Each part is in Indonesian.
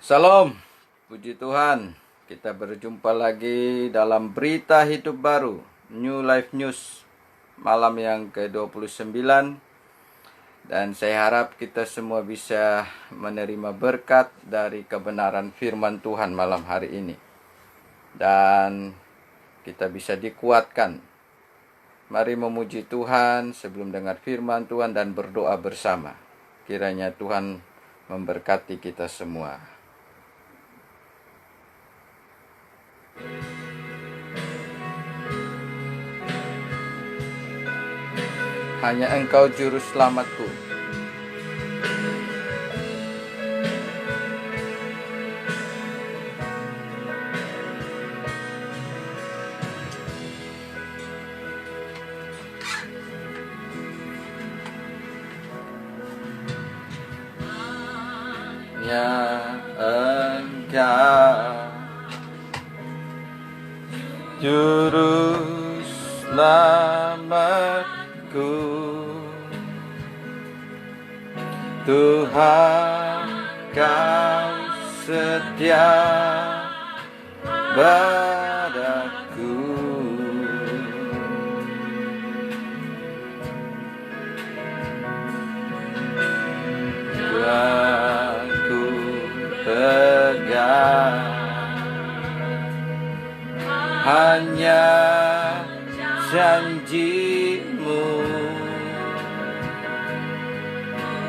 Salam, puji Tuhan. Kita berjumpa lagi dalam berita hidup baru, New Life News, malam yang ke-29. Dan saya harap kita semua bisa menerima berkat dari kebenaran firman Tuhan malam hari ini. Dan kita bisa dikuatkan. Mari memuji Tuhan sebelum dengar firman Tuhan dan berdoa bersama. Kiranya Tuhan memberkati kita semua. Hanya Engkau juru selamatku. Hanya Engkau juru selamatku, Tuhan Kau setia padaku. Aku pegang hanya janji-Mu,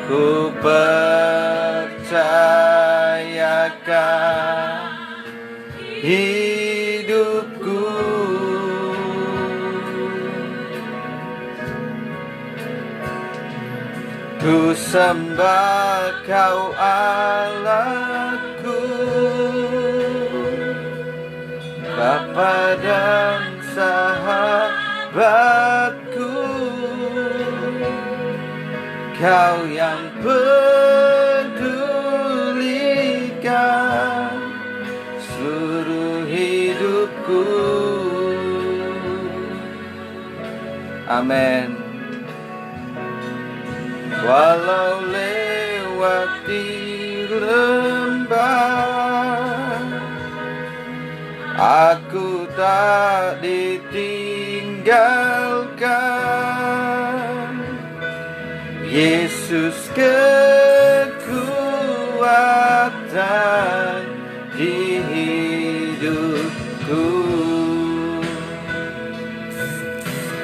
ku percayakan hidupku. Ku sembah Kau Allahku, Bapa dan sahabatku, Kau yang pedulikan seluruh hidupku. Amin. Walau lewati lembah, aku tak ditinggalkan. Yesus kekuatan di hidupku.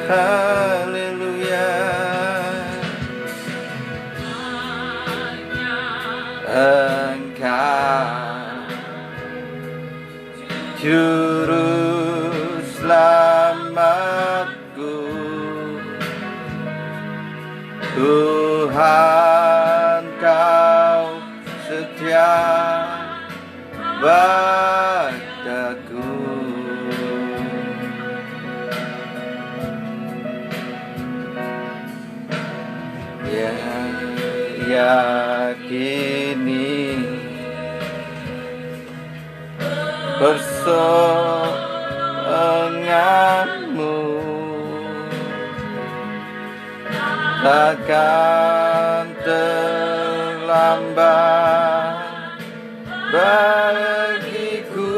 Haleluya. Engkau juru selamatku, Tuhan Kau setia padaku. Yakini persoalanmu takkan terlambat bagiku.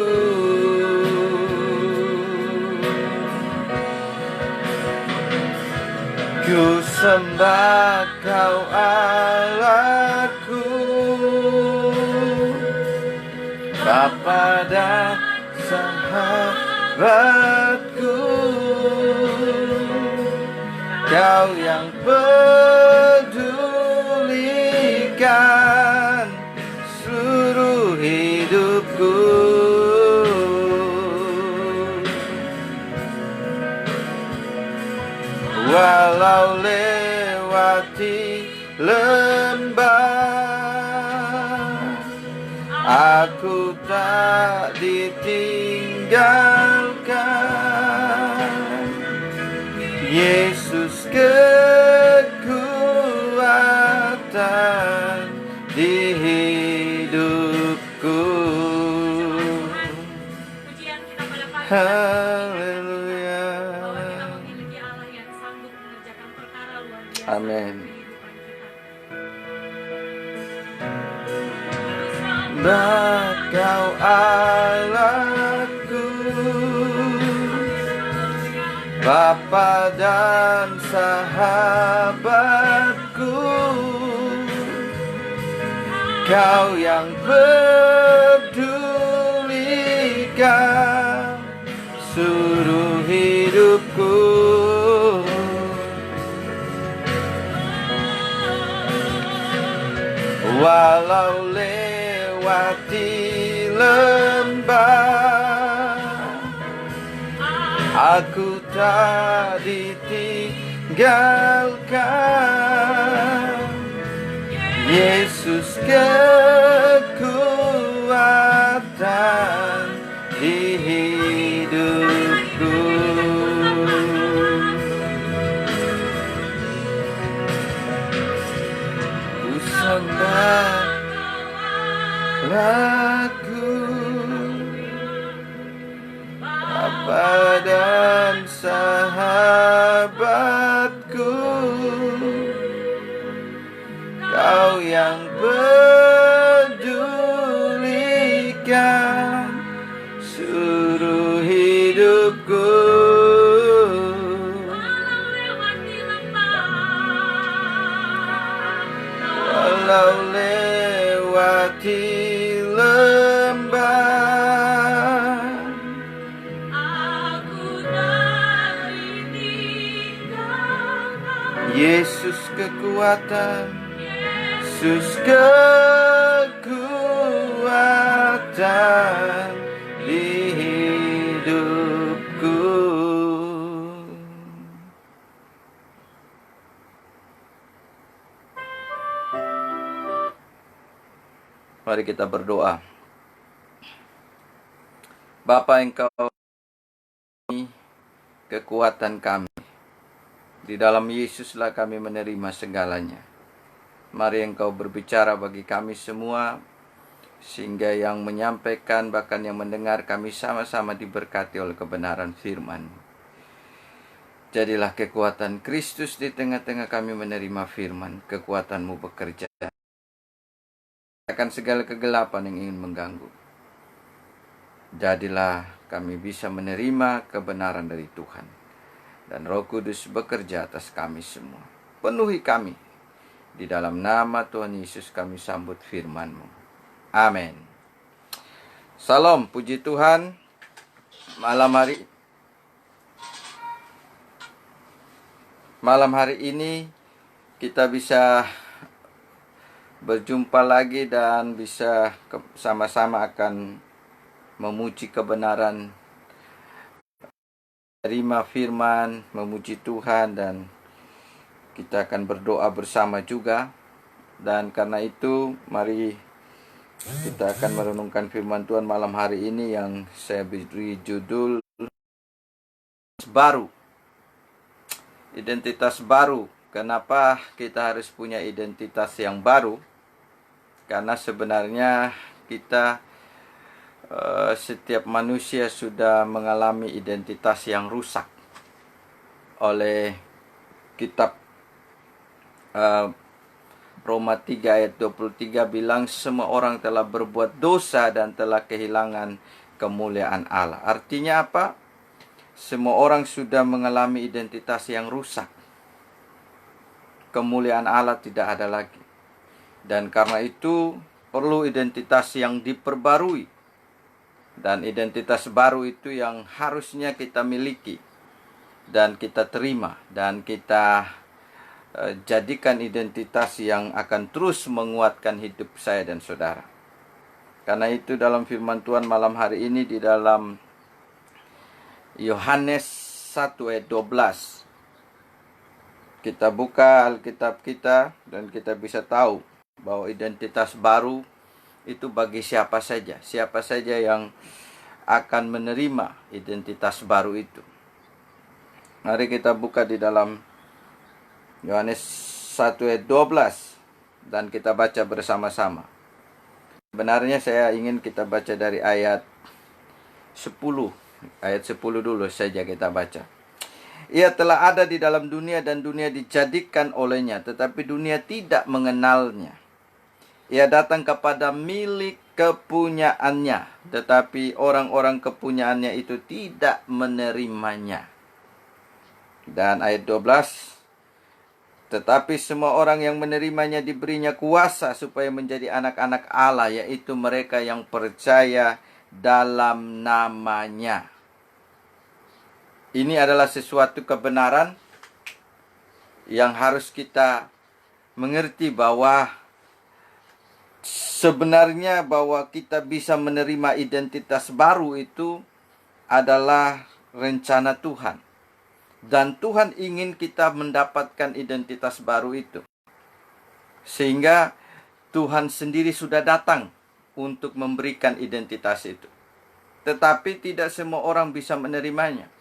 Ku sembah Kau Allahku, Bapa dan sahabatku, Kau yang pedulikan seluruh hidupku. Walau lewati lembah, aku tak ditinggalkan. Yesus kekuatan di hidupku. Haleluya. Amin. sembah Kau Allahku, Bapa dan sahabatku, Kau yang pedulikan seluruh hidupku. Walau lewati lembah, aku tak ditinggalkan. Yesus kekuatan di hidupku. Ku sembah lagu Bapa dan sahabatku, Kau yang pedulikan seluruh hidupku. Walau lewati lembah, Yesus kekuatan, Yesus kekuatan di hidupku. Mari kita berdoa. Bapa, Engkau kekuatan kami. Di dalam Yesuslah kami menerima segalanya. Mari Engkau berbicara bagi kami semua, sehingga yang menyampaikan bahkan yang mendengar kami sama-sama diberkati oleh kebenaran firman. Jadilah kekuatan Kristus di tengah-tengah kami menerima firman. Kekuatan-Mu bekerja akan segala kegelapan yang ingin mengganggu. Jadilah kami bisa menerima kebenaran dari Tuhan, dan Roh Kudus bekerja atas kami semua. Penuhi kami. Di dalam nama Tuhan Yesus kami sambut firman-Mu. Amin. Salam, puji Tuhan. Malam hari ini kita bisa berjumpa lagi dan bisa sama-sama akan memuji kebenaran, terima firman, memuji Tuhan, dan kita akan berdoa bersama juga. Dan karena itu mari kita akan merenungkan firman Tuhan malam hari ini yang saya beri judul baru. Identitas baru. Kenapa kita harus punya identitas yang baru? Karena sebenarnya kita setiap manusia sudah mengalami identitas yang rusak oleh kitab Roma 3 ayat 23 bilang semua orang telah berbuat dosa dan telah kehilangan kemuliaan Allah. Artinya apa? Semua orang sudah mengalami identitas yang rusak. Kemuliaan Allah tidak ada lagi. Dan karena itu perlu identitas yang diperbarui. Dan identitas baru itu yang harusnya kita miliki dan kita terima dan kita jadikan identitas yang akan terus menguatkan hidup saya dan saudara. Karena itu dalam firman Tuhan malam hari ini di dalam Yohanes 1 ayat 12. Kita buka Alkitab kita dan kita bisa tahu bahwa identitas baru itu bagi siapa saja. Siapa saja yang akan menerima identitas baru itu. Mari kita buka di dalam Yohanes 1 ayat 12 dan kita baca bersama-sama. Sebenarnya saya ingin kita baca dari ayat 10. Ayat 10 dulu saja kita baca. Ia telah ada di dalam dunia dan dunia dijadikan olehnya, tetapi dunia tidak mengenalnya. Ia datang kepada milik kepunyaannya, tetapi orang-orang kepunyaannya itu tidak menerimanya. Dan ayat 12, tetapi semua orang yang menerimanya diberinya kuasa supaya menjadi anak-anak Allah, yaitu mereka yang percaya dalam namanya. Ini adalah sesuatu kebenaran yang harus kita mengerti, bahwa sebenarnya bahwa kita bisa menerima identitas baru itu adalah rencana Tuhan. Dan Tuhan ingin kita mendapatkan identitas baru itu. Sehingga Tuhan sendiri sudah datang untuk memberikan identitas itu. Tetapi tidak semua orang bisa menerimanya.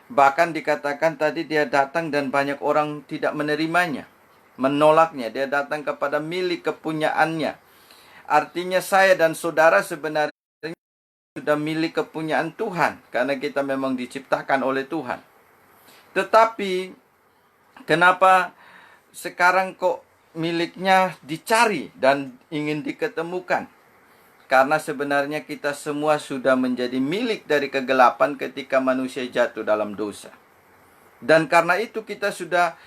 Bahkan dikatakan tadi dia datang dan banyak orang tidak menerimanya, menolaknya. Dia datang kepada milik kepunyaannya. Artinya saya dan saudara sebenarnya sudah milik kepunyaan Tuhan, karena kita memang diciptakan oleh Tuhan. Tetapi kenapa sekarang kok miliknya dicari dan ingin diketemukan? Karena sebenarnya kita semua sudah menjadi milik dari kegelapan ketika manusia jatuh dalam dosa. Dan karena itu kita sudah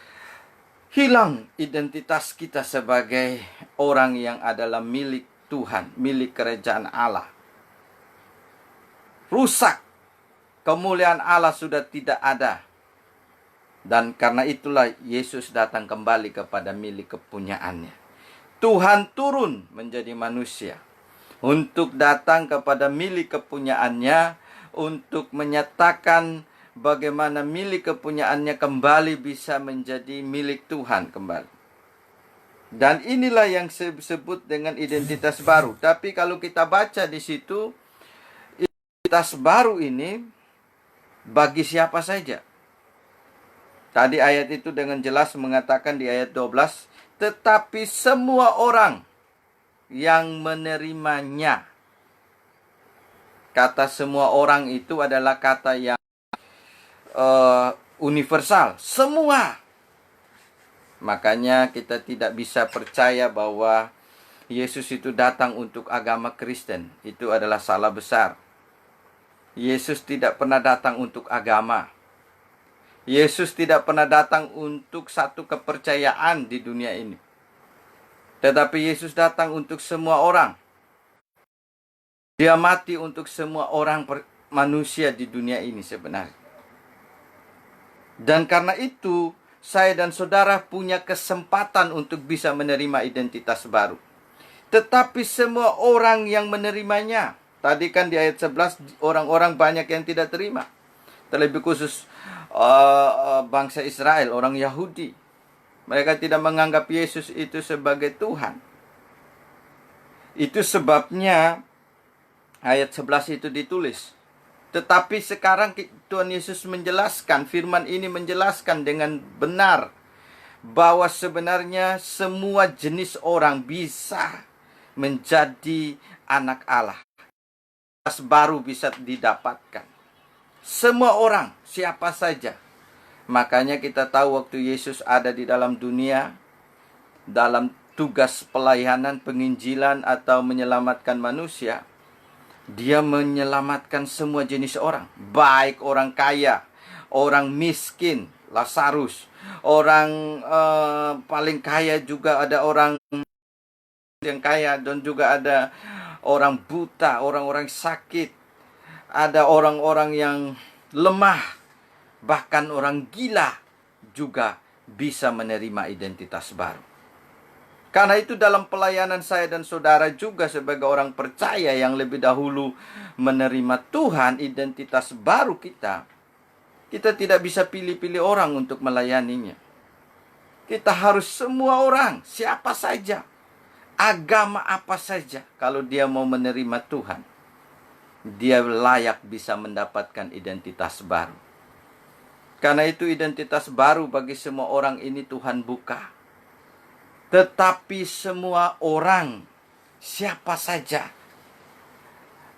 hilang identitas kita sebagai orang yang adalah milik Tuhan, milik kerajaan Allah. Rusak. Kemuliaan Allah sudah tidak ada. Dan karena itulah Yesus datang kembali kepada milik kepunyaannya. Tuhan turun menjadi manusia untuk datang kepada milik kepunyaannya, untuk menyatakan bagaimana milik kepunyaannya kembali bisa menjadi milik Tuhan kembali. Dan inilah yang disebut dengan identitas baru. Tapi kalau kita baca di situ, identitas baru ini bagi siapa saja. Tadi ayat itu dengan jelas mengatakan di ayat 12, tetapi semua orang yang menerimanya. Kata semua orang itu adalah kata yang universal. Semua. Makanya kita tidak bisa percaya bahwa Yesus itu datang untuk agama Kristen. Itu adalah salah besar. Yesus tidak pernah datang untuk agama. Yesus tidak pernah datang untuk satu kepercayaan di dunia ini. Tetapi Yesus datang untuk semua orang. Dia mati untuk semua orang manusia di dunia ini sebenarnya. Dan karena itu, saya dan saudara punya kesempatan untuk bisa menerima identitas baru. Tetapi semua orang yang menerimanya. Tadi kan di ayat 11, orang-orang banyak yang tidak terima. Terlebih khusus bangsa Israel, orang Yahudi. Mereka tidak menganggap Yesus itu sebagai Tuhan. Itu sebabnya ayat 11 itu ditulis. Tetapi sekarang Tuhan Yesus menjelaskan, firman ini menjelaskan dengan benar bahwa sebenarnya semua jenis orang bisa menjadi anak Allah. Baru bisa didapatkan. Semua orang, siapa saja. Makanya kita tahu waktu Yesus ada di dalam dunia, dalam tugas pelayanan, penginjilan atau menyelamatkan manusia, dia menyelamatkan semua jenis orang. Baik orang kaya, orang miskin, Lazarus. Orang paling kaya juga ada orang yang kaya, dan juga ada orang buta, orang-orang sakit. Ada orang-orang yang lemah, bahkan orang gila juga bisa menerima identitas baru. Karena itu dalam pelayanan saya dan saudara juga sebagai orang percaya yang lebih dahulu menerima Tuhan, identitas baru kita tidak bisa pilih-pilih orang untuk melayaninya. Kita harus semua orang, siapa saja, agama apa saja, kalau dia mau menerima Tuhan, dia layak bisa mendapatkan identitas baru. Karena itu identitas baru bagi semua orang ini Tuhan buka. Tetapi semua orang, siapa saja,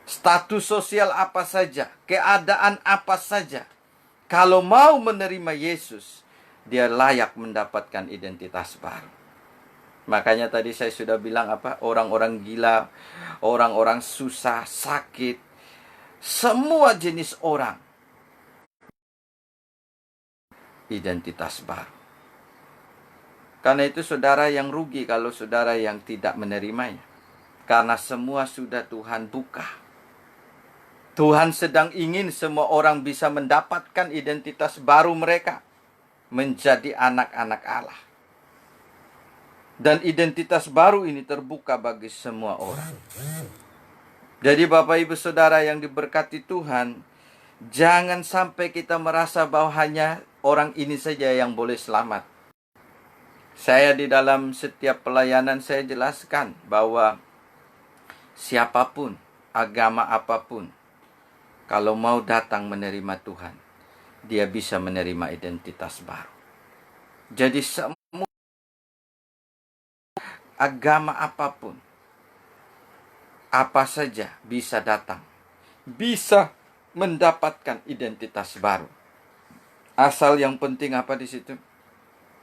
status sosial apa saja, keadaan apa saja, kalau mau menerima Yesus, dia layak mendapatkan identitas baru. Makanya tadi saya sudah bilang orang-orang gila, orang-orang susah, sakit, semua jenis orang, identitas baru. Karena itu saudara yang rugi kalau saudara yang tidak menerimanya. Karena semua sudah Tuhan buka. Tuhan sedang ingin semua orang bisa mendapatkan identitas baru mereka, menjadi anak-anak Allah. Dan identitas baru ini terbuka bagi semua orang. Jadi Bapak Ibu Saudara yang diberkati Tuhan, jangan sampai kita merasa bahwa hanya orang ini saja yang boleh selamat. Saya di dalam setiap pelayanan saya jelaskan bahwa siapapun, agama apapun, kalau mau datang menerima Tuhan, dia bisa menerima identitas baru. Jadi semua agama apapun, apa saja bisa datang, bisa mendapatkan identitas baru. Asal yang penting apa di situ?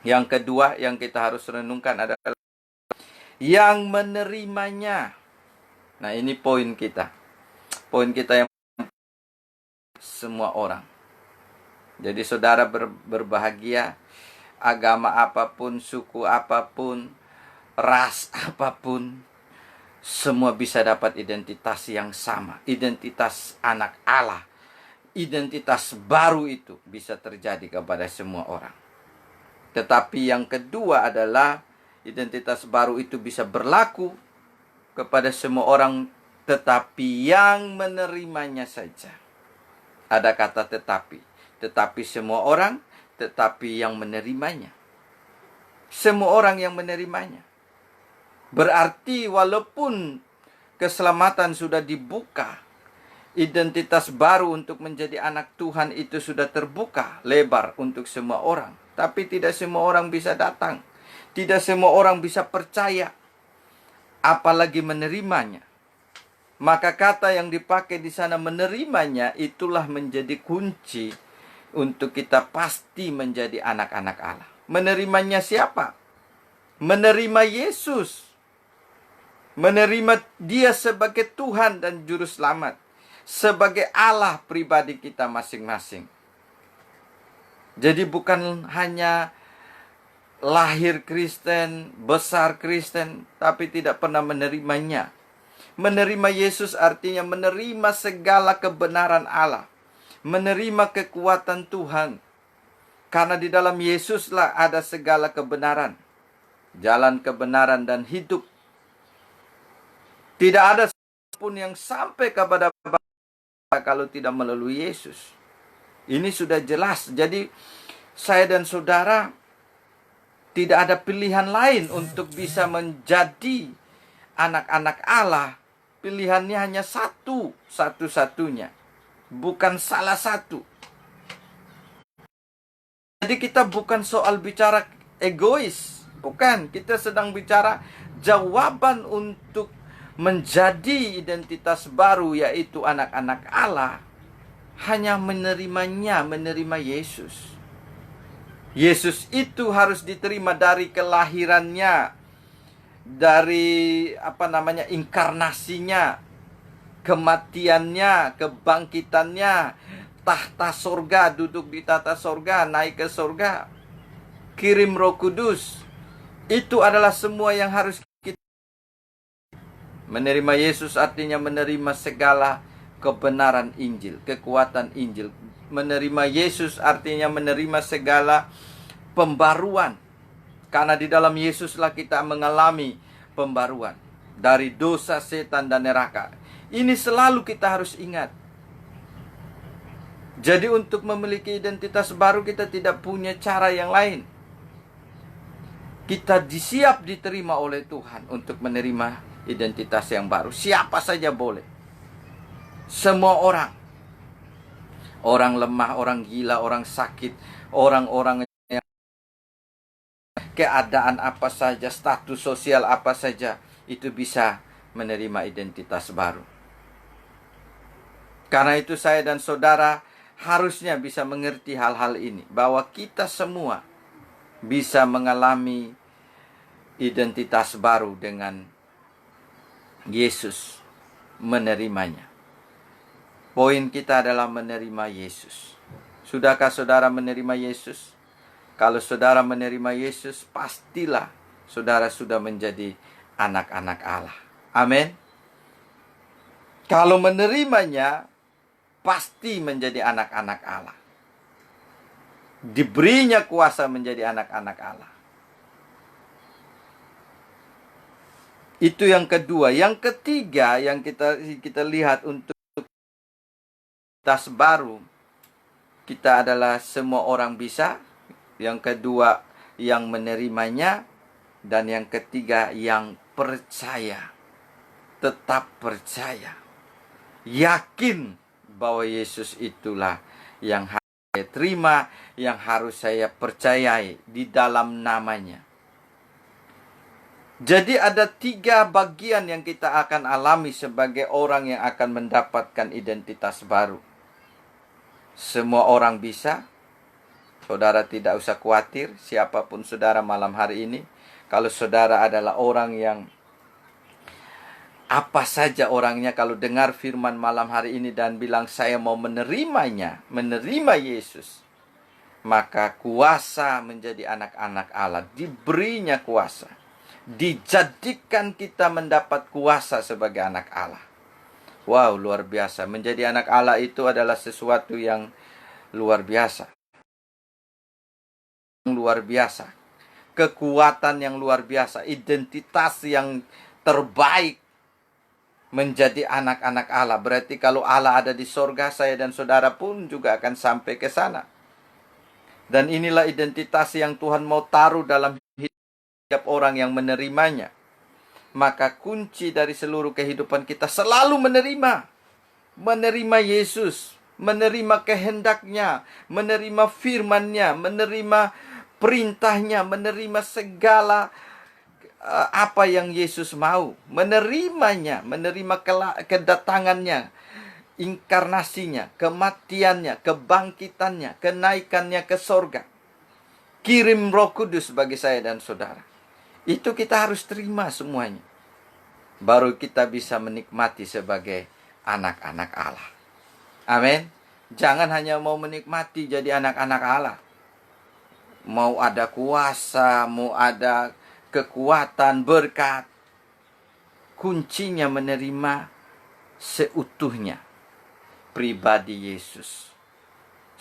Yang kedua yang kita harus renungkan adalah yang menerimanya. Nah, ini poin kita. Poin kita yang semua orang. Jadi saudara berbahagia, agama apapun, suku apapun, ras apapun, semua bisa dapat identitas yang sama. Identitas anak Allah. Identitas baru itu bisa terjadi kepada semua orang. Tetapi yang kedua adalah identitas baru itu bisa berlaku kepada semua orang, tetapi yang menerimanya saja. Ada kata tetapi. Tetapi semua orang, tetapi yang menerimanya. Semua orang yang menerimanya. Berarti walaupun keselamatan sudah dibuka, identitas baru untuk menjadi anak Tuhan itu sudah terbuka lebar untuk semua orang. Tapi tidak semua orang bisa datang. Tidak semua orang bisa percaya, apalagi menerimanya. Maka kata yang dipakai di sana menerimanya itulah menjadi kunci untuk kita pasti menjadi anak-anak Allah. Menerimanya siapa? Menerima Yesus. Menerima Dia sebagai Tuhan dan Juru Selamat. Sebagai Allah pribadi kita masing-masing. Jadi bukan hanya lahir Kristen, besar Kristen, tapi tidak pernah menerimanya. Menerima Yesus artinya menerima segala kebenaran Allah. Menerima kekuatan Tuhan. Karena di dalam Yesuslah ada segala kebenaran. Jalan kebenaran dan hidup. Tidak ada pun yang sampai kepada Bapa kalau tidak melalui Yesus. Ini sudah jelas. Jadi saya dan saudara tidak ada pilihan lain untuk bisa menjadi anak-anak Allah. Pilihannya hanya satu, satu-satunya. Bukan salah satu. Jadi kita bukan soal bicara egois. Bukan, kita sedang bicara jawaban untuk menjadi identitas baru, yaitu anak-anak Allah. Hanya menerimanya, menerima Yesus. Yesus itu harus diterima dari kelahirannya, dari inkarnasinya, kematiannya, kebangkitannya, tahta sorga, duduk di tahta sorga, naik ke sorga, kirim Roh Kudus. Itu adalah semua yang harus kita menerima. Yesus artinya menerima segala kebenaran Injil, kekuatan Injil. Menerima Yesus artinya menerima segala pembaruan. Karena di dalam Yesuslah kita mengalami pembaruan dari dosa, setan, dan neraka. Ini selalu kita harus ingat. Jadi untuk memiliki identitas baru kita tidak punya cara yang lain. Kita siap diterima oleh Tuhan untuk menerima identitas yang baru. Siapa saja boleh. Semua orang. Orang lemah, orang gila, orang sakit, orang-orang yang keadaan apa saja, status sosial apa saja, itu bisa menerima identitas baru. Karena itu saya dan saudara harusnya bisa mengerti hal-hal ini. Bahwa kita semua bisa mengalami identitas baru dengan Yesus, menerimanya. Poin kita adalah menerima Yesus. Sudahkah saudara menerima Yesus? Kalau saudara menerima Yesus, pastilah saudara sudah menjadi anak-anak Allah. Amin. Kalau menerimanya, pasti menjadi anak-anak Allah. Diberinya kuasa menjadi anak-anak Allah. Itu yang kedua. Yang ketiga yang kita lihat untuk identitas baru, kita adalah semua orang bisa. Yang kedua, yang menerimanya. Dan yang ketiga, yang percaya. Tetap percaya. Yakin bahwa Yesus itulah yang harus saya terima, yang harus saya percayai di dalam namanya. Jadi ada 3 bagian yang kita akan alami sebagai orang yang akan mendapatkan identitas baru. Semua orang bisa. Saudara tidak usah khawatir, siapapun saudara malam hari ini. Kalau saudara adalah orang yang apa saja orangnya, kalau dengar firman malam hari ini dan bilang saya mau menerimanya, menerima Yesus, maka kuasa menjadi anak-anak Allah, diberinya kuasa. Dijadikan kita mendapat kuasa sebagai anak Allah. Wow, luar biasa. Menjadi anak Allah itu adalah sesuatu yang luar biasa. Luar biasa. Kekuatan yang luar biasa. Identitas yang terbaik. Menjadi anak-anak Allah. Berarti kalau Allah ada di sorga, saya dan saudara pun juga akan sampai ke sana. Dan inilah identitas yang Tuhan mau taruh dalam hidup setiap orang yang menerimanya. Maka kunci dari seluruh kehidupan kita selalu menerima. Menerima Yesus. Menerima kehendaknya. Menerima firman-Nya. Menerima perintahnya. Menerima segala apa yang Yesus mau. Menerimanya. Menerima kedatangannya. Inkarnasinya. Kematiannya. Kebangkitannya. Kenaikannya ke sorga. Kirim Roh Kudus bagi saya dan saudara. Itu kita harus terima semuanya. Baru kita bisa menikmati sebagai anak-anak Allah. Amin. Jangan hanya mau menikmati jadi anak-anak Allah. Mau ada kuasa, mau ada kekuatan, berkat. Kuncinya menerima seutuhnya pribadi Yesus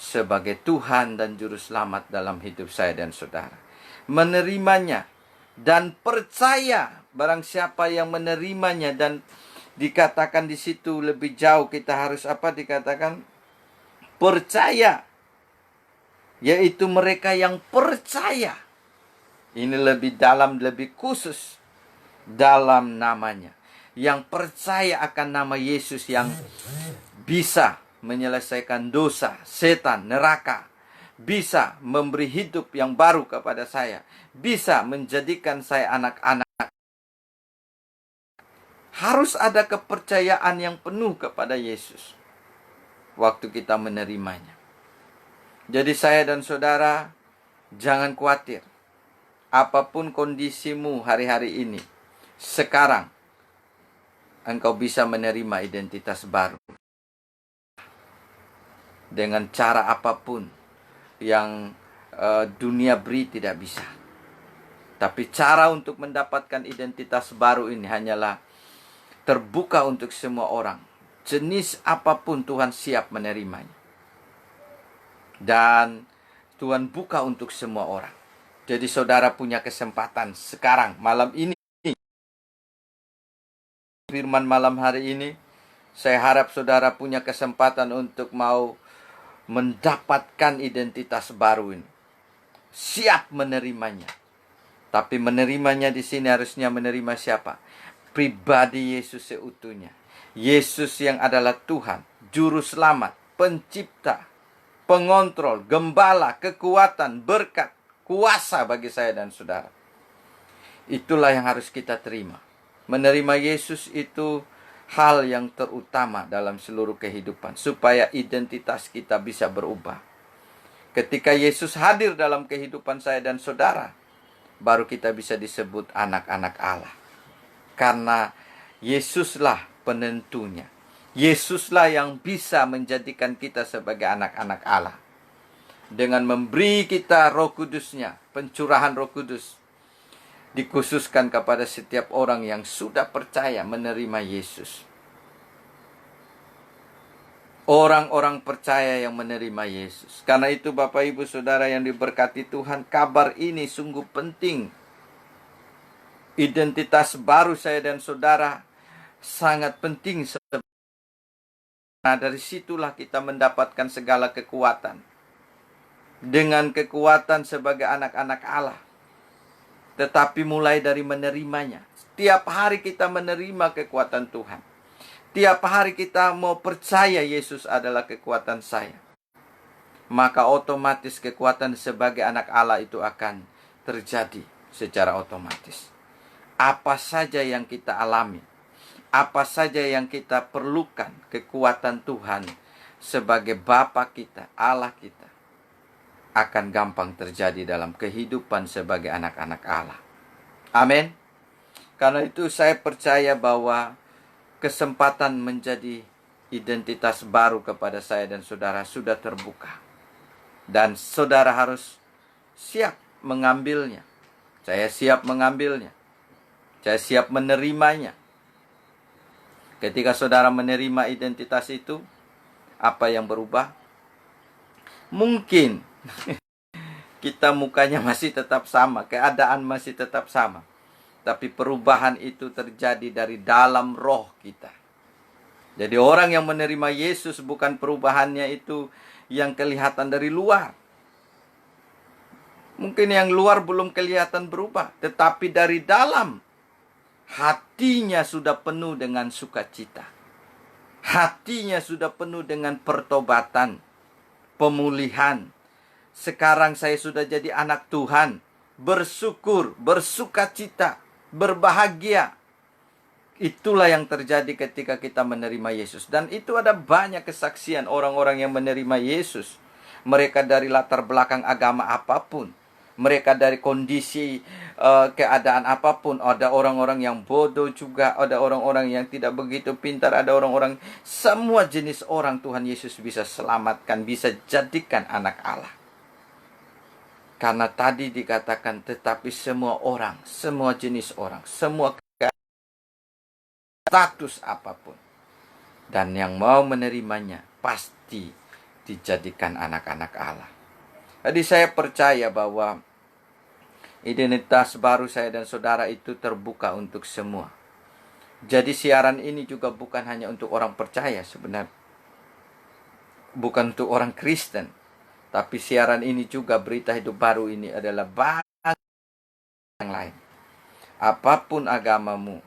sebagai Tuhan dan Juru Selamat dalam hidup saya dan saudara. Menerimanya dan percaya. Barang siapa yang menerimanya, dan dikatakan di situ lebih jauh, kita harus apa dikatakan? Percaya. Yaitu mereka yang percaya. Ini lebih dalam, lebih khusus dalam namanya. Yang percaya akan nama Yesus yang bisa menyelesaikan dosa, setan, neraka. Bisa memberi hidup yang baru kepada saya. Bisa menjadikan saya anak-anak. Harus ada kepercayaan yang penuh kepada Yesus waktu kita menerimanya. Jadi saya dan saudara, jangan khawatir. Apapun kondisimu hari-hari ini, sekarang engkau bisa menerima identitas baru. Dengan cara apapun yang dunia beri tidak bisa. Tapi cara untuk mendapatkan identitas baru ini hanyalah terbuka untuk semua orang. Jenis apapun Tuhan siap menerimanya. Dan Tuhan buka untuk semua orang. Jadi saudara punya kesempatan sekarang, malam ini. Firman malam hari ini, saya harap saudara punya kesempatan untuk mau mendapatkan identitas baru ini. Siap menerimanya. Tapi menerimanya di sini harusnya menerima siapa? Pribadi Yesus seutuhnya. Yesus yang adalah Tuhan, Juru Selamat, Pencipta, Pengontrol, Gembala, kekuatan, berkat, kuasa bagi saya dan saudara. Itulah yang harus kita terima. Menerima Yesus itu hal yang terutama dalam seluruh kehidupan, supaya identitas kita bisa berubah. Ketika Yesus hadir dalam kehidupan saya dan saudara, baru kita bisa disebut anak-anak Allah. Karena Yesuslah penentunya. Yesuslah yang bisa menjadikan kita sebagai anak-anak Allah. Dengan memberi kita Roh Kudus-Nya, pencurahan Roh Kudus dikhususkan kepada setiap orang yang sudah percaya menerima Yesus. Orang-orang percaya yang menerima Yesus. Karena itu Bapak Ibu Saudara yang diberkati Tuhan, kabar ini sungguh penting. Identitas baru saya dan saudara sangat penting. Nah, dari situlah kita mendapatkan segala kekuatan. Dengan kekuatan sebagai anak-anak Allah. Tetapi mulai dari menerimanya. Setiap hari kita menerima kekuatan Tuhan. Tiap hari kita mau percaya Yesus adalah kekuatan saya. Maka otomatis kekuatan sebagai anak Allah itu akan terjadi secara otomatis. Apa saja yang kita alami, apa saja yang kita perlukan, kekuatan Tuhan sebagai Bapa kita, Allah kita, akan gampang terjadi dalam kehidupan sebagai anak-anak Allah. Amin. Karena itu saya percaya bahwa kesempatan menjadi identitas baru kepada saya dan saudara sudah terbuka. Dan saudara harus siap mengambilnya. Saya siap mengambilnya. Saya siap menerimanya. Ketika saudara menerima identitas itu, apa yang berubah? Mungkin kita mukanya masih tetap sama, keadaan masih tetap sama. Tapi perubahan itu terjadi dari dalam roh kita. Jadi orang yang menerima Yesus bukan perubahannya itu yang kelihatan dari luar. Mungkin yang luar belum kelihatan berubah, tetapi dari dalam hatinya sudah penuh dengan sukacita. Hatinya sudah penuh dengan pertobatan, pemulihan. Sekarang saya sudah jadi anak Tuhan, bersyukur, bersukacita, berbahagia. Itulah yang terjadi ketika kita menerima Yesus. Dan itu ada banyak kesaksian orang-orang yang menerima Yesus. Mereka dari latar belakang agama apapun. Mereka dari kondisi keadaan apapun. Ada orang-orang yang bodoh juga. Ada orang-orang yang tidak begitu pintar. Ada orang-orang, semua jenis orang Tuhan Yesus bisa selamatkan. Bisa jadikan anak Allah. Karena tadi dikatakan, tetapi semua orang, semua jenis orang, semua status apapun, dan yang mau menerimanya pasti dijadikan anak-anak Allah. Jadi saya percaya bahwa identitas baru saya dan saudara itu terbuka untuk semua. Jadi siaran ini juga bukan hanya untuk orang percaya sebenarnya, bukan untuk orang Kristen, tapi siaran ini juga, berita hidup baru ini adalah banyak yang lain. Apapun agamamu,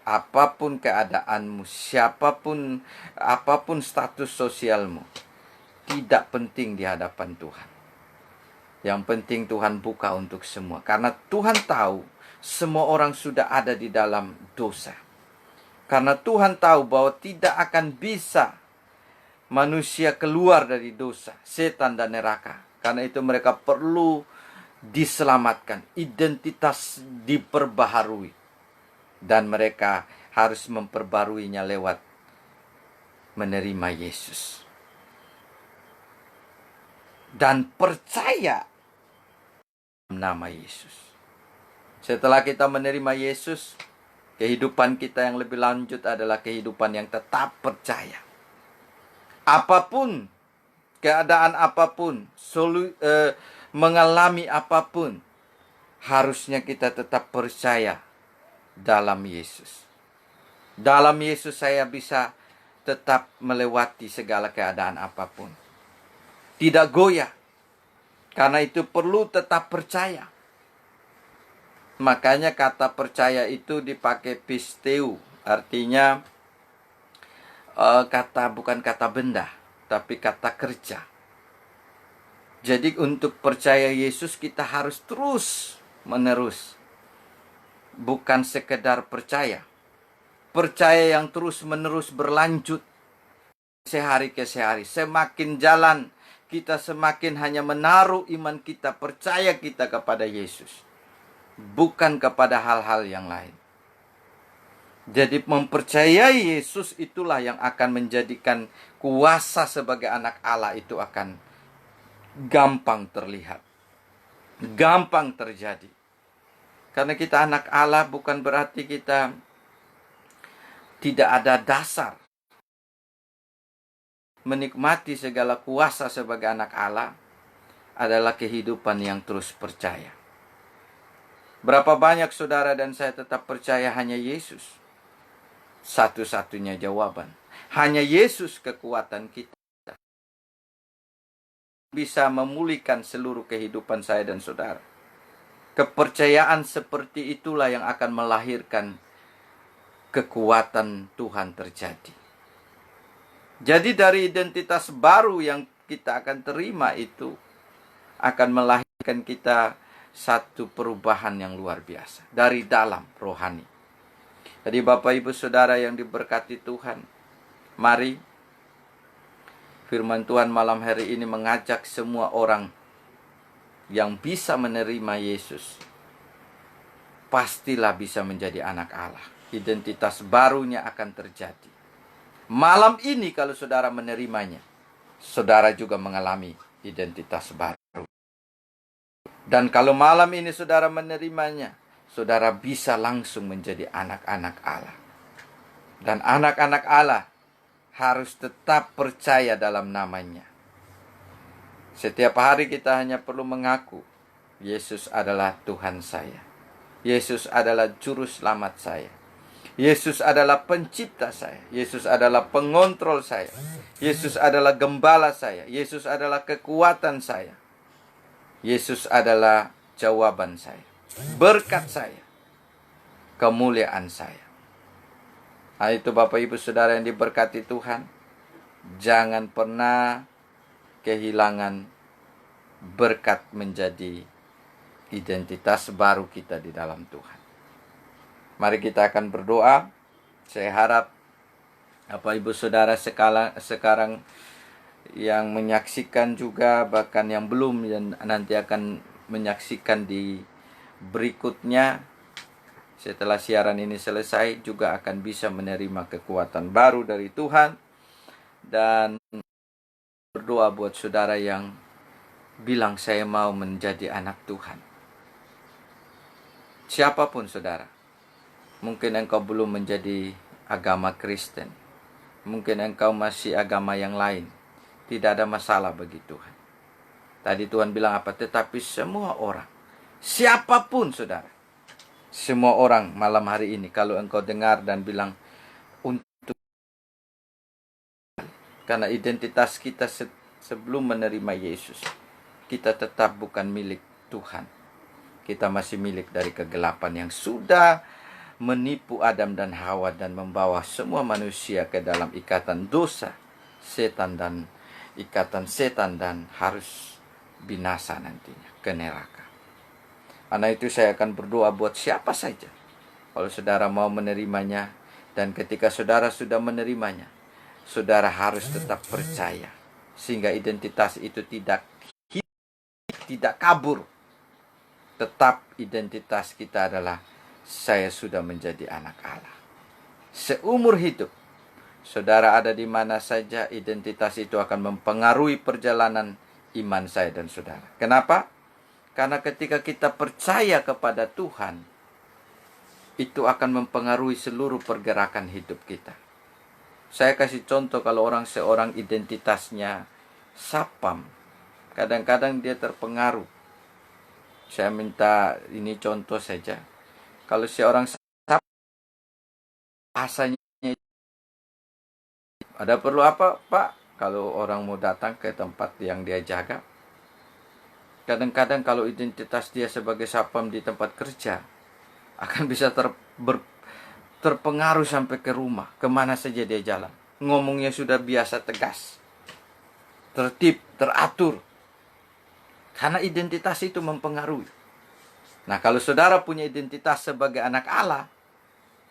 apapun keadaanmu, siapapun, apapun status sosialmu, tidak penting di hadapan Tuhan. Yang penting Tuhan buka untuk semua. Karena Tuhan tahu semua orang sudah ada di dalam dosa. Karena Tuhan tahu bahwa tidak akan bisa manusia keluar dari dosa, setan dan neraka. Karena itu mereka perlu diselamatkan, identitas diperbaharui. Dan mereka harus memperbaruinya lewat menerima Yesus. Dan percaya nama Yesus. Setelah kita menerima Yesus, kehidupan kita yang lebih lanjut adalah kehidupan yang tetap percaya. Apapun, keadaan apapun, mengalami apapun, harusnya kita tetap percaya dalam Yesus. Dalam Yesus saya bisa tetap melewati segala keadaan apapun. Tidak goyah. Karena itu perlu tetap percaya. Makanya kata percaya itu dipakai pisteu. Artinya bukan kata benda, tapi kata kerja. Jadi untuk percaya Yesus kita harus terus menerus. Bukan sekedar percaya. Percaya yang terus-menerus berlanjut. Sehari ke sehari. Semakin jalan, kita semakin hanya menaruh iman kita, percaya kita kepada Yesus. bukan kepada hal-hal yang lain. Jadi mempercayai Yesus itulah yang akan menjadikan kuasa sebagai anak Allah itu akan gampang terlihat, gampang terjadi. Karena kita anak Allah bukan berarti kita tidak ada dasar menikmati segala kuasa sebagai anak Allah adalah kehidupan yang terus percaya. Berapa banyak saudara dan saya tetap percaya hanya Yesus satu-satunya jawaban. Hanya Yesus kekuatan kita bisa memulihkan seluruh kehidupan saya dan saudara. Kepercayaan seperti itulah yang akan melahirkan kekuatan Tuhan terjadi. Jadi dari identitas baru yang kita akan terima itu akan melahirkan kita satu perubahan yang luar biasa dari dalam rohani. Jadi Bapak Ibu Saudara yang diberkati Tuhan, mari firman Tuhan malam hari ini mengajak semua orang yang bisa menerima Yesus, pastilah bisa menjadi anak Allah. Identitas barunya akan terjadi. Malam ini kalau saudara menerimanya, saudara juga mengalami identitas baru. Dan kalau malam ini saudara menerimanya, saudara bisa langsung menjadi anak-anak Allah. Dan anak-anak Allah harus tetap percaya dalam namanya. Setiap hari kita hanya perlu mengaku, Yesus adalah Tuhan saya. Yesus adalah juru selamat saya. Yesus adalah pencipta saya. Yesus adalah pengontrol saya. Yesus adalah gembala saya. Yesus adalah kekuatan saya. Yesus adalah jawaban saya, berkat saya, kemuliaan saya. Nah, itu Bapak Ibu Saudara yang diberkati Tuhan, jangan pernah kehilangan berkat menjadi identitas baru kita di dalam Tuhan. Mari kita akan berdoa. Saya harap Bapak Ibu Saudara sekarang yang menyaksikan juga, bahkan yang belum dan nanti akan menyaksikan di berikutnya setelah siaran ini selesai, juga akan bisa menerima kekuatan baru dari Tuhan. Dan berdoa buat saudara yang bilang saya mau menjadi anak Tuhan. Siapapun saudara, mungkin engkau belum menjadi agama Kristen, mungkin engkau masih agama yang lain, tidak ada masalah bagi Tuhan. Tadi Tuhan bilang apa? Tetapi semua orang, siapapun saudara, semua orang malam hari ini, kalau engkau dengar dan bilang untuk, karena identitas kita sebelum menerima Yesus, kita tetap bukan milik Tuhan. Kita masih milik dari kegelapan yang sudah menipu Adam dan Hawa dan membawa semua manusia ke dalam ikatan dosa, setan dan harus binasa nantinya ke neraka. Karena itu saya akan berdoa buat siapa saja. Kalau saudara mau menerimanya, dan ketika saudara sudah menerimanya, saudara harus tetap percaya sehingga identitas itu tidak kabur. Tetap identitas kita adalah saya sudah menjadi anak Allah. Seumur hidup saudara ada di mana saja, identitas itu akan mempengaruhi perjalanan iman saya dan saudara. Kenapa? Karena ketika kita percaya kepada Tuhan, itu akan mempengaruhi seluruh pergerakan hidup kita. Saya kasih contoh, kalau seorang identitasnya sapam, kadang-kadang dia terpengaruh. Saya minta ini contoh saja. Kalau seorang sapam, bahasanya, ada perlu apa, Pak? Kalau orang mau datang ke tempat yang dia jaga, kadang-kadang kalau identitas dia sebagai sapam di tempat kerja, akan bisa terpengaruh sampai ke rumah, kemana saja dia jalan. Ngomongnya sudah biasa tegas, tertib, teratur. Karena identitas itu mempengaruhi. Nah, kalau saudara punya identitas sebagai anak Allah,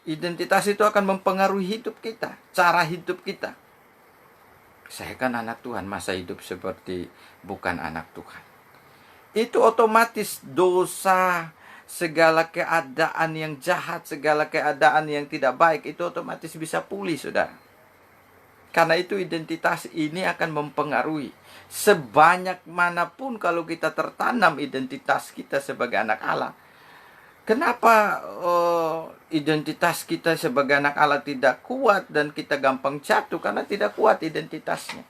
identitas itu akan mempengaruhi hidup kita, cara hidup kita. Saya kan anak Tuhan, masa hidup seperti bukan anak Tuhan? Itu otomatis dosa segala keadaan yang jahat, segala keadaan yang tidak baik itu otomatis bisa pulih, saudara. Karena itu identitas ini akan mempengaruhi. Sebanyak manapun kalau kita tertanam identitas kita sebagai anak Allah. Kenapa identitas kita sebagai anak Allah tidak kuat dan kita gampang jatuh? Karena tidak kuat identitasnya.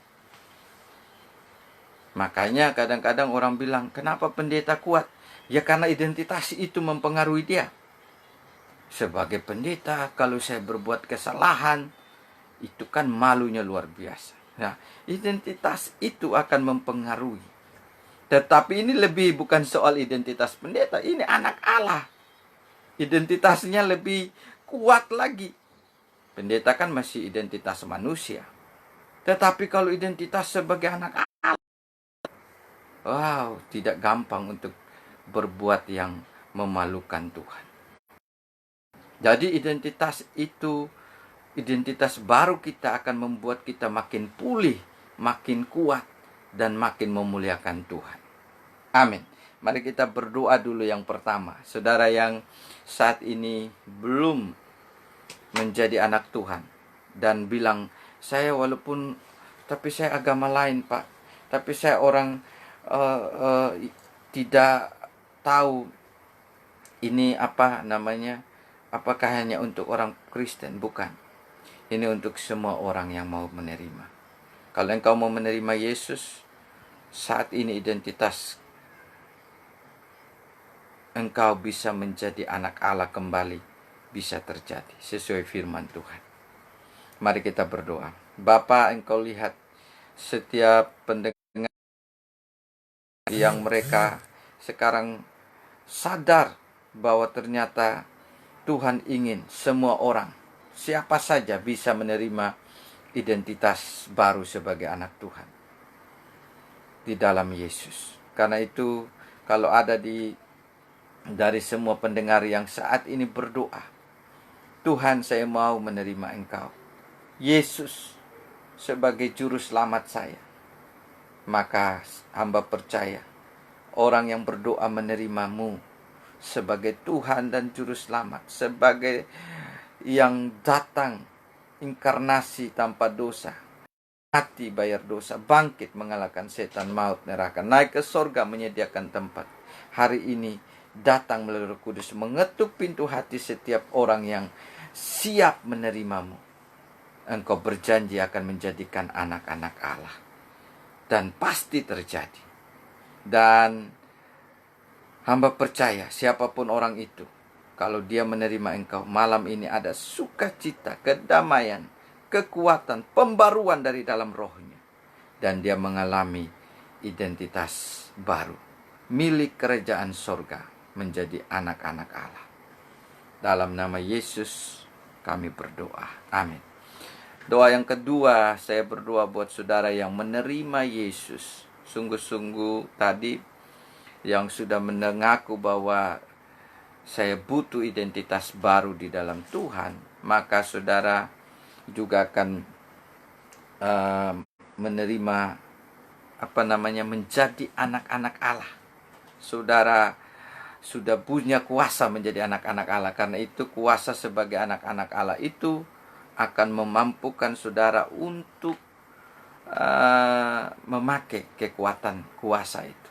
Makanya kadang-kadang orang bilang, kenapa pendeta kuat? Ya karena identitas itu mempengaruhi dia. Sebagai pendeta, kalau saya berbuat kesalahan, itu kan malunya luar biasa. Nah, identitas itu akan mempengaruhi. Tetapi ini lebih bukan soal identitas pendeta, ini anak Allah. Identitasnya lebih kuat lagi. Pendeta kan masih identitas manusia. Tetapi kalau identitas sebagai anak Allah, wow, tidak gampang untuk berbuat yang memalukan Tuhan. Jadi identitas itu, identitas baru kita akan membuat kita makin pulih, makin kuat, dan makin memuliakan Tuhan. Amin. Mari kita berdoa dulu yang pertama. Saudara yang saat ini belum menjadi anak Tuhan dan bilang, saya walaupun, tapi saya agama lain Pak, tapi saya orang tidak tahu ini apa namanya, apakah hanya untuk orang Kristen? Bukan. Ini untuk semua orang yang mau menerima. Kalau engkau mau menerima Yesus, saat ini identitas engkau bisa menjadi anak Allah kembali, bisa terjadi sesuai firman Tuhan. Mari kita berdoa. Bapa, engkau lihat setiap pendengar yang mereka sekarang sadar bahwa ternyata Tuhan ingin semua orang, siapa saja bisa menerima identitas baru sebagai anak Tuhan di dalam Yesus. Karena itu kalau ada dari semua pendengar yang saat ini berdoa, Tuhan, saya mau menerima Engkau, Yesus, sebagai juru selamat saya. Maka hamba percaya orang yang berdoa menerimamu sebagai Tuhan dan juru selamat, sebagai yang datang inkarnasi tanpa dosa, mati bayar dosa, bangkit mengalahkan setan, maut, neraka, naik ke sorga menyediakan tempat. Hari ini datang melalui Roh Kudus, mengetuk pintu hati setiap orang yang siap menerimamu. Engkau berjanji akan menjadikan anak-anak Allah. Dan pasti terjadi. Dan hamba percaya siapapun orang itu, kalau dia menerima engkau, malam ini ada sukacita, kedamaian, kekuatan, pembaruan dari dalam rohnya. Dan dia mengalami identitas baru, milik kerajaan sorga, menjadi anak-anak Allah. Dalam nama Yesus kami berdoa. Amin. Doa yang kedua, saya berdoa buat saudara yang menerima Yesus. Sungguh-sungguh tadi yang sudah mengaku bahwa saya butuh identitas baru di dalam Tuhan, maka saudara juga akan menerima menjadi anak-anak Allah. Saudara sudah punya kuasa menjadi anak-anak Allah. Karena itu kuasa sebagai anak-anak Allah itu akan memampukan saudara untuk memakai kekuatan kuasa itu.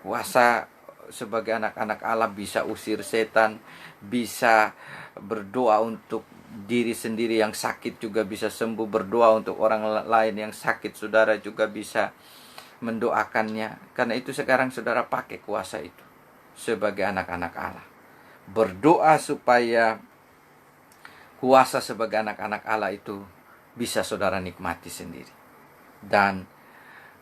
Kuasa sebagai anak-anak Allah bisa usir setan, bisa berdoa untuk diri sendiri yang sakit juga bisa sembuh, berdoa untuk orang lain yang sakit, saudara juga bisa mendoakannya. Karena itu sekarang saudara pakai kuasa itu sebagai anak-anak Allah. Berdoa supaya kuasa sebagai anak-anak Allah itu bisa saudara nikmati sendiri. Dan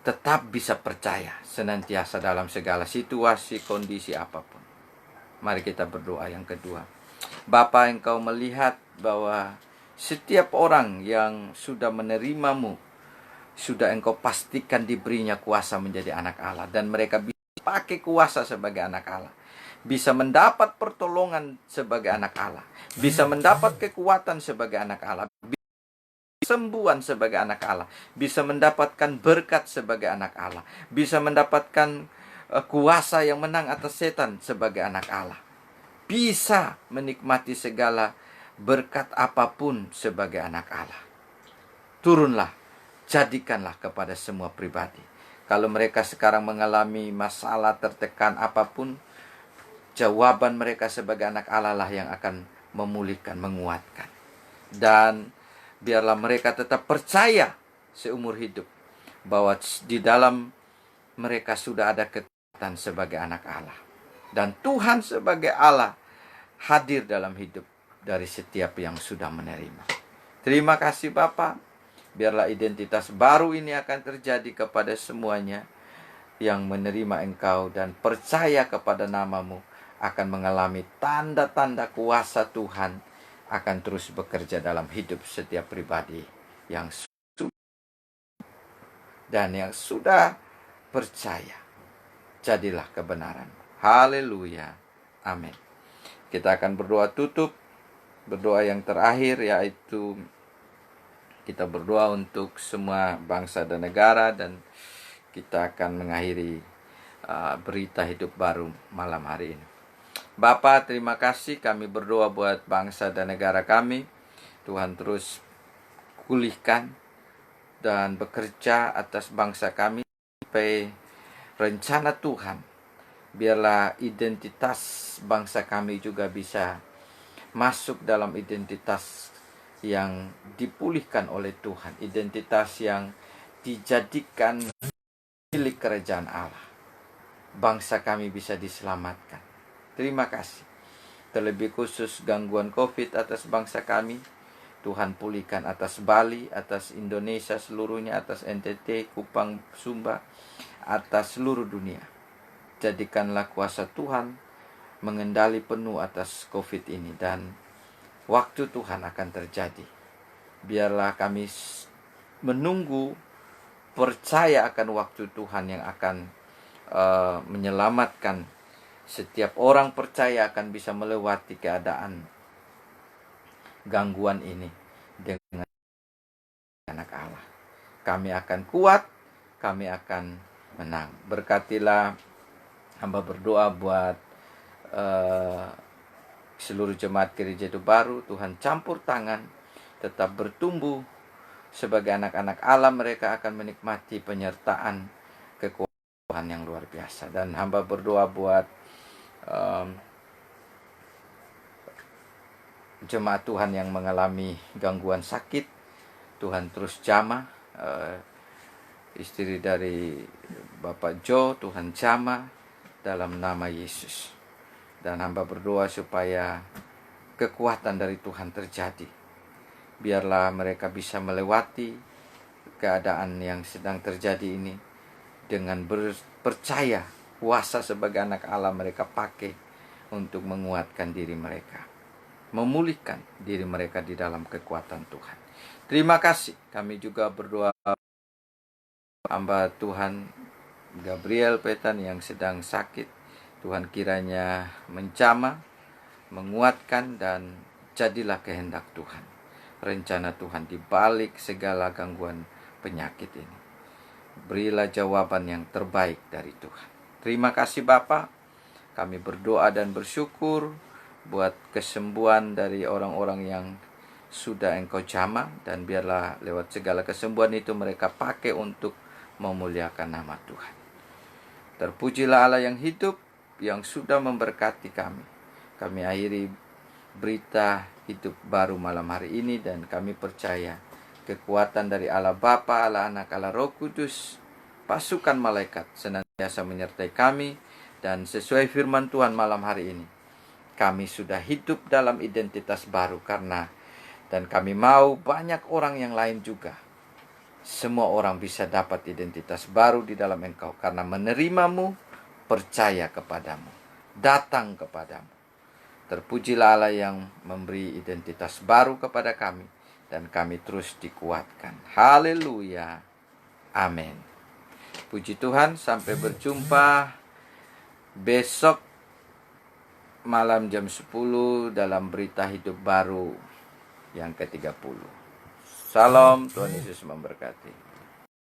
tetap bisa percaya senantiasa dalam segala situasi, kondisi apapun. Mari kita berdoa yang kedua. Bapa, engkau melihat bahwa setiap orang yang sudah menerimamu, sudah engkau pastikan diberinya kuasa menjadi anak Allah. Dan mereka bisa pakai kuasa sebagai anak Allah. Bisa mendapat pertolongan sebagai anak Allah, bisa mendapat kekuatan sebagai anak Allah, kesembuhan sebagai anak Allah, bisa mendapatkan berkat sebagai anak Allah, bisa mendapatkan kuasa yang menang atas setan sebagai anak Allah. Bisa menikmati segala berkat apapun sebagai anak Allah. Turunlah, jadikanlah kepada semua pribadi. Kalau mereka sekarang mengalami masalah tertekan apapun, jawaban mereka sebagai anak Allah lah yang akan memulihkan, menguatkan. Dan biarlah mereka tetap percaya seumur hidup bahwa di dalam mereka sudah ada kekuatan sebagai anak Allah. Dan Tuhan sebagai Allah hadir dalam hidup dari setiap yang sudah menerima. Terima kasih Bapa. Biarlah identitas baru ini akan terjadi kepada semuanya yang menerima Engkau dan percaya kepada nama-Mu, akan mengalami tanda-tanda kuasa Tuhan, akan terus bekerja dalam hidup setiap pribadi yang dan yang sudah percaya. Jadilah kebenaran. Haleluya. Amin. Kita akan berdoa tutup. Berdoa yang terakhir, yaitu kita berdoa untuk semua bangsa dan negara, dan kita akan mengakhiri berita hidup baru malam hari ini. Bapa, terima kasih, kami berdoa buat bangsa dan negara kami. Tuhan terus pulihkan dan bekerja atas bangsa kami sampai rencana Tuhan. Biarlah identitas bangsa kami juga bisa masuk dalam identitas yang dipulihkan oleh Tuhan, identitas yang dijadikan milik kerajaan Allah. Bangsa kami bisa diselamatkan. Terima kasih. Terlebih khusus gangguan COVID atas bangsa kami, Tuhan pulihkan atas Bali, atas Indonesia seluruhnya, atas NTT, Kupang, Sumba, atas seluruh dunia. Jadikanlah kuasa Tuhan mengendali penuh atas COVID ini, dan waktu Tuhan akan terjadi. Biarlah kami menunggu, percaya akan waktu Tuhan yang akan menyelamatkan. Setiap orang percaya akan bisa melewati keadaan gangguan ini dengan anak Allah. Kami akan kuat, kami akan menang. Berkatilah hamba berdoa buat seluruh jemaat Gereja Hidup Baru. Tuhan campur tangan, tetap bertumbuh sebagai anak-anak Allah. Mereka akan menikmati penyertaan kekuatan Tuhan yang luar biasa. Dan hamba berdoa buat jemaat Tuhan yang mengalami gangguan sakit. Tuhan terus jamah. Istri dari Bapak Joe, Tuhan jamah dalam nama Yesus. Dan hamba berdoa supaya kekuatan dari Tuhan terjadi. Biarlah mereka bisa melewati keadaan yang sedang terjadi ini dengan percaya kuasa sebagai anak Allah mereka pakai untuk menguatkan diri mereka, memulihkan diri mereka di dalam kekuatan Tuhan. Terima kasih. Kami juga berdoa hamba Tuhan Gabriel Petan yang sedang sakit. Tuhan kiranya menjamah, menguatkan, dan jadilah kehendak Tuhan. Rencana Tuhan di balik segala gangguan penyakit ini. Berilah jawaban yang terbaik dari Tuhan. Terima kasih Bapa. Kami berdoa dan bersyukur buat kesembuhan dari orang-orang yang sudah Engkau jamah, dan biarlah lewat segala kesembuhan itu mereka pakai untuk memuliakan nama Tuhan. Terpujilah Allah yang hidup, yang sudah memberkati kami. Kami akhiri berita hidup baru malam hari ini, dan kami percaya kekuatan dari Allah Bapa, Allah Anak, Allah Roh Kudus, pasukan malaikat senantiasa menyertai kami. Dan sesuai firman Tuhan malam hari ini, kami sudah hidup dalam identitas baru dan kami mau banyak orang yang lain juga. Semua orang bisa dapat identitas baru di dalam Engkau karena menerimamu, percaya kepadamu, datang kepadamu. Terpujilah Allah yang memberi identitas baru kepada kami, dan kami terus dikuatkan. Haleluya. Amin. Puji Tuhan, sampai berjumpa besok malam jam 10 dalam berita hidup baru yang ke-30. Salam, Tuhan Yesus memberkati.